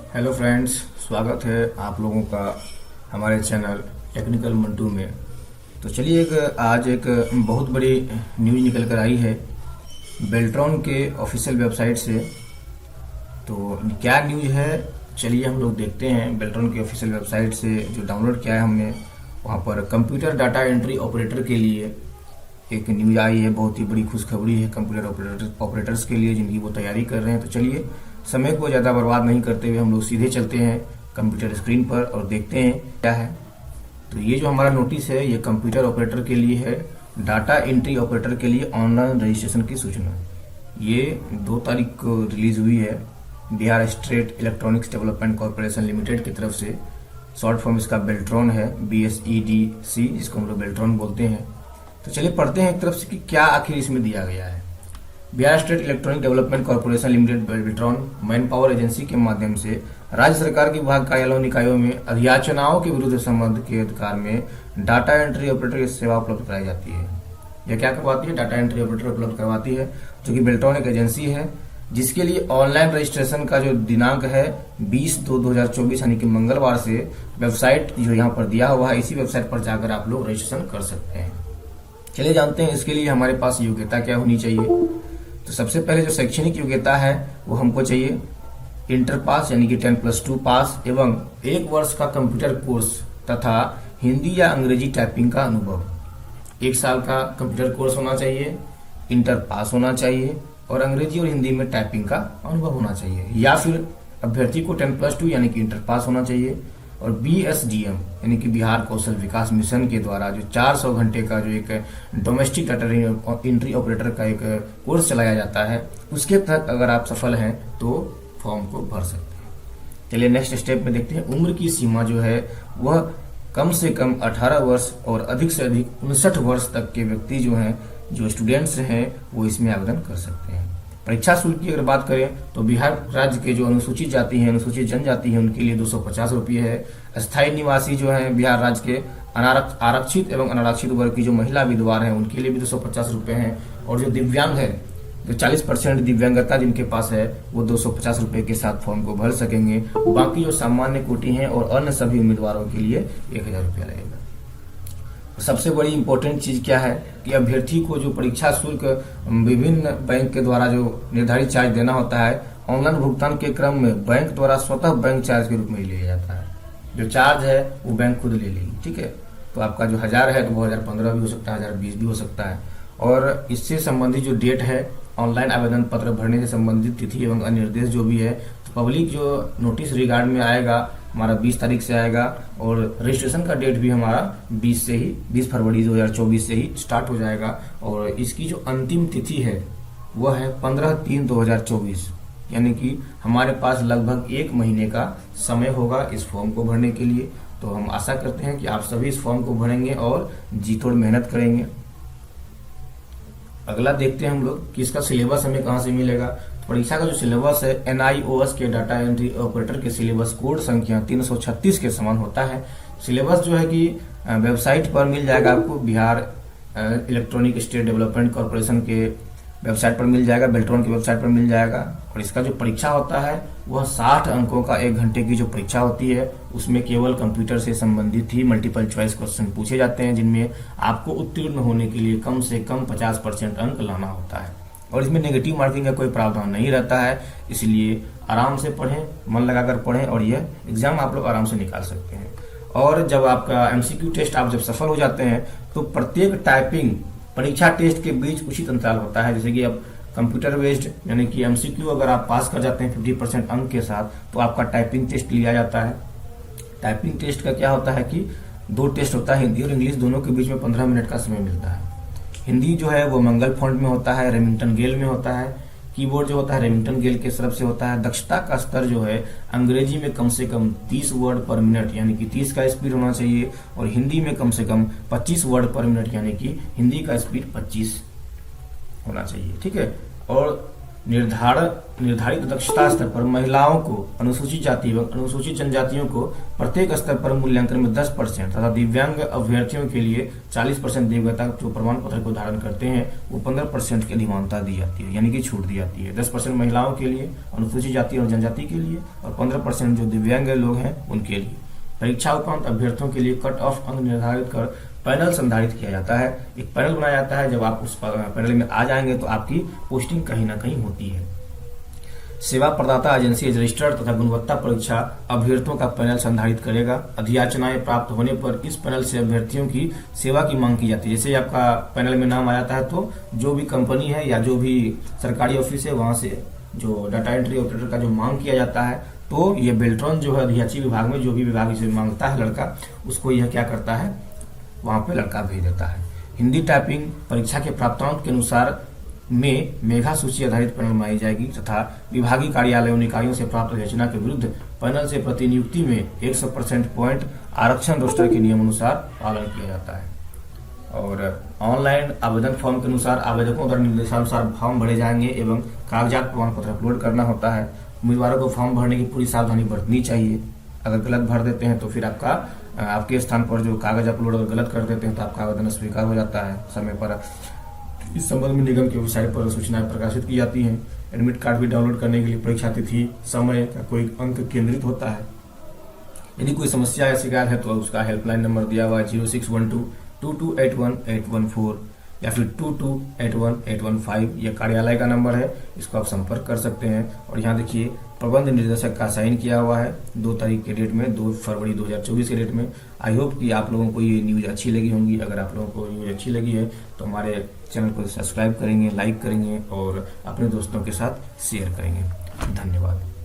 Hello friends, स्वागत है आप लोगों का हमारे चैनल टेक्निकल मंटू में। तो चलिए आज एक बहुत बड़ी न्यूज़ निकल कर आई है बेल्ट्रॉन के ऑफिशियल वेबसाइट से। तो क्या न्यूज़ है, चलिए हम लोग देखते हैं। बेल्ट्रॉन की ऑफिशियल वेबसाइट से जो डाउनलोड किया है हमने, वहाँ पर कंप्यूटर डाटा एंट्री ऑपरेटर के लिए एक न्यूज़ आई है। बहुत ही बड़ी खुशखबरी है कंप्यूटर ऑपरेटर्स के लिए जिनकी वो तैयारी कर रहे हैं। तो चलिए समय को ज़्यादा बर्बाद नहीं करते हुए हम लोग सीधे चलते हैं कंप्यूटर स्क्रीन पर और देखते हैं क्या है। तो ये जो हमारा नोटिस है ये कंप्यूटर ऑपरेटर के लिए है, डाटा एंट्री ऑपरेटर के लिए ऑनलाइन रजिस्ट्रेशन की सूचना। ये 2 तारीख को रिलीज हुई है Bihar state electronics development corporation limited की तरफ से। शॉर्ट फॉर्म इसका बेल्ट्रॉन है, BSEDC, जिसको हम लोग बेल्ट्रॉन बोलते हैं। तो चलिए पढ़ते हैं एक तरफ से कि क्या आखिर इसमें दिया गया है। Bihar state electronic development corporation limited Beltron man power agency के माध्यम से राज्य सरकार के विभाग कार्यालयों निकायों में अधियाचनाओं के विरुद्ध संबंध के अधिकार में डाटा एंट्री ऑपरेटर की सेवा उपलब्ध कराई जाती है। यह क्या करवाती है? डाटा एंट्री ऑपरेटर उपलब्ध करवाती है, जो कि बेल्ट्रॉन एक एजेंसी है जिसके लिए ऑनलाइन रजिस्ट्रेशन का जो दिनांक है 20/2/2024 यानी कि मंगलवार से वेबसाइट जो यहाँ पर दिया हुआ है, इसी वेबसाइट पर जाकर आप लोग रजिस्ट्रेशन कर सकते हैं। चलिए जानते हैं इसके लिए हमारे पास योग्यता क्या होनी चाहिए। तो सबसे पहले जो शैक्षणिक योग्यता है वो हमको चाहिए इंटर पास यानी कि 10+2 पास एवं 1 वर्ष का कंप्यूटर कोर्स तथा हिंदी या अंग्रेजी टाइपिंग का अनुभव। 1 साल का कंप्यूटर कोर्स होना चाहिए, इंटर पास होना चाहिए और अंग्रेजी और हिंदी में टाइपिंग का अनुभव होना चाहिए। या फिर अभ्यर्थी को 10+2 यानी कि इंटर पास होना चाहिए और BSDM यानी कि बिहार कौशल विकास मिशन के द्वारा जो 400 घंटे का जो एक डोमेस्टिक डाटा एंट्री ऑपरेटर का एक कोर्स चलाया जाता है, उसके तहत अगर आप सफल हैं तो फॉर्म को भर सकते हैं। चलिए नेक्स्ट स्टेप में देखते हैं। उम्र की सीमा जो है वह कम से कम 18 वर्ष और अधिक से अधिक 59 वर्ष तक के व्यक्ति जो हैं, जो स्टूडेंट्स हैं, वो इसमें आवेदन कर सकते हैं। परीक्षा शुल्क की अगर बात करें तो बिहार राज्य के जो अनुसूचित जाति है, अनुसूचित जनजाति है, उनके लिए 250 रुपये है। स्थायी निवासी जो है बिहार राज्य के आरक्षित एवं अनारक्षित वर्ग की जो महिला विधवा है उनके लिए भी 250 रुपये है। और जो दिव्यांग है, जो 40% दिव्यांगता जिनके पास है, वो 250 रुपये के साथ फॉर्म को भर सकेंगे। बाकी जो सामान्य कोटि हैं और अन्य सभी उम्मीदवारों के लिए 1000 रुपया लगेगा। सबसे बड़ी इंपॉर्टेंट चीज क्या है कि अभ्यर्थी को जो परीक्षा शुल्क विभिन्न बैंक के द्वारा जो निर्धारित चार्ज देना होता है, ऑनलाइन भुगतान के क्रम में बैंक द्वारा स्वतः बैंक चार्ज के रूप में लिया जाता है। जो चार्ज है वो बैंक खुद ले लेगी, ठीक है। तो आपका जो 1000 है तो वो 2015 भी हो सकता है, 2020 भी हो सकता है। और इससे संबंधित जो डेट है, ऑनलाइन आवेदन पत्र भरने से संबंधित तिथि एवं अन्य निर्देश जो भी है, तो पब्लिक जो नोटिस रिगार्ड में आएगा हमारा 20 तारीख से आएगा और रजिस्ट्रेशन का डेट भी हमारा 20 फरवरी 2024 से ही स्टार्ट हो जाएगा। और इसकी जो अंतिम तिथि है वह है 15/3/2024, यानी कि हमारे पास लगभग 1 महीने का समय होगा इस फॉर्म को भरने के लिए। तो हम आशा करते हैं कि आप सभी इस फॉर्म को भरेंगे और जी तोड़ मेहनत करेंगे। अगला देखते हैं हम लोग कि इसका सिलेबस हमें कहाँ से मिलेगा। परीक्षा का जो सिलेबस है NIOS के डाटा एंट्री ऑपरेटर के सिलेबस कोड संख्या 336 के समान होता है। सिलेबस जो है कि वेबसाइट पर मिल जाएगा आपको, Bihar electronic state development corporation के वेबसाइट पर मिल जाएगा, बेल्ट्रॉन की वेबसाइट पर मिल जाएगा। और इसका जो परीक्षा होता है वह 60 अंकों का 1 घंटे की जो परीक्षा होती है, उसमें केवल कंप्यूटर से संबंधित ही मल्टीपल चॉइस क्वेश्चन पूछे जाते हैं, जिनमें आपको उत्तीर्ण होने के लिए कम से कम 50% अंक लाना होता है। और इसमें नेगेटिव मार्किंग का कोई प्रावधान नहीं रहता है, इसलिए आराम से पढ़ें, मन लगाकर पढ़ें और यह एग्जाम आप लोग आराम से निकाल सकते हैं। और जब आपका MCQ टेस्ट आप जब सफल हो जाते हैं तो प्रत्येक टाइपिंग परीक्षा टेस्ट के बीच उचित अंतराल होता है। जैसे कि अब कंप्यूटर बेस्ड यानी कि MCQ अगर आप पास कर जाते हैं 50% अंक के साथ, तो आपका टाइपिंग टेस्ट लिया जाता है। टाइपिंग टेस्ट का क्या होता है कि 2 टेस्ट होता है, हिंदी और इंग्लिश, दोनों के बीच में 15 मिनट का समय मिलता है। हिंदी जो है वो मंगल फॉन्ट में होता है, रेमिंगटन गेल में होता है। कीबोर्ड जो होता है रेमिंगटन गेल के तरफ से होता है। दक्षता का स्तर जो है अंग्रेजी में कम से कम 30 वर्ड पर मिनट यानी कि 30 का स्पीड होना चाहिए और हिंदी में कम से कम 25 वर्ड पर मिनट यानी कि हिंदी का स्पीड 25 होना चाहिए, ठीक है। और निर्धारित दक्षता स्तर पर महिलाओं को, अनुसूचित जाति एवं अनुसूचित जनजातियों को प्रत्येक स्तर पर मूल्यांकन में 10% तथा दिव्यांग अभ्यर्थियों के लिए 40% दिव्यता जो प्रमाण पत्र को धारण करते हैं वो 15% की अधिमानता दी जाती है, यानी कि छूट दी जाती है। 10% महिलाओं के लिए, अनुसूचित जाति और जनजाति के लिए, और 15% जो दिव्यांग लोग हैं उनके लिए। परीक्षा उपरांत अभ्यर्थियों के लिए कट ऑफ अंक निर्धारित कर पैनल संधारित किया जाता है। एक पैनल बनाया जाता है, जब आप उस पैनल में आ जाएंगे तो आपकी पोस्टिंग कहीं ना कहीं होती है। सेवा प्रदाता एजेंसी रजिस्टर्ड तथा गुणवत्ता परीक्षा अभ्यर्थियों का पैनल संधारित करेगा। अधियाचनाएं प्राप्त होने पर इस पैनल से अभ्यर्थियों की सेवा की मांग की जाती है। जैसे आपका पैनल में नाम आ जाता है तो जो भी कंपनी है या जो भी सरकारी ऑफिस है वहां से जो डाटा एंट्री ऑपरेटर का जो मांग किया जाता है, तो ये बेल्ट्रॉन जो है अधियाची विभाग में जो भी विभाग इसे मांगता है लड़का, उसको यह क्या करता है, वहां पे लड़का भेज देता है। हिंदी टाइपिंग परीक्षा के प्राप्तांक के अनुसार में मेधा सूची आधारित पैनल बनाई जाएगी तथा विभागीय कार्यालयों इकाइयों से प्राप्त योजना के विरुद्ध पैनल से प्रतिनियुक्ति में 100% पॉइंट आरक्षण रोस्टर के नियम अनुसार पालन किया जाता है। और ऑनलाइन आवेदन फॉर्म के अनुसार आवेदकों द्वारा निर्देशानुसार फॉर्म भरे जाएंगे एवं कागजात प्रमाण पत्र अपलोड करना होता है। उम्मीदवारों को फॉर्म भरने की पूरी सावधानी बरतनी चाहिए। अगर गलत भर देते हैं तो फिर आपके स्थान पर जो कागज अपलोड अगर गलत कर देते हैं तो आपका आवेदन स्वीकार हो जाता है समय पर। इस संबंध में निगम की वेबसाइट पर सूचनाएं प्रकाशित की जाती हैं। एडमिट कार्ड भी डाउनलोड करने के लिए परीक्षा तिथि, समय का कोई अंक केंद्रित होता है। यदि कोई समस्या या शिकायत है तो उसका हेल्पलाइन नंबर दिया हुआ है 0612-2281-814 या फिर 2281-815। यह कार्यालय का नंबर है, इसको आप संपर्क कर सकते हैं। और यहाँ देखिए प्रबंध निर्देशक का साइन किया हुआ है 2 तारीख के डेट में, 2 फरवरी 2024 के डेट में। आई होप कि आप लोगों को ये न्यूज अच्छी लगी होंगी। अगर आप लोगों को न्यूज अच्छी लगी है तो हमारे चैनल को सब्सक्राइब करेंगे, लाइक करेंगे और अपने दोस्तों के साथ शेयर करेंगे। धन्यवाद।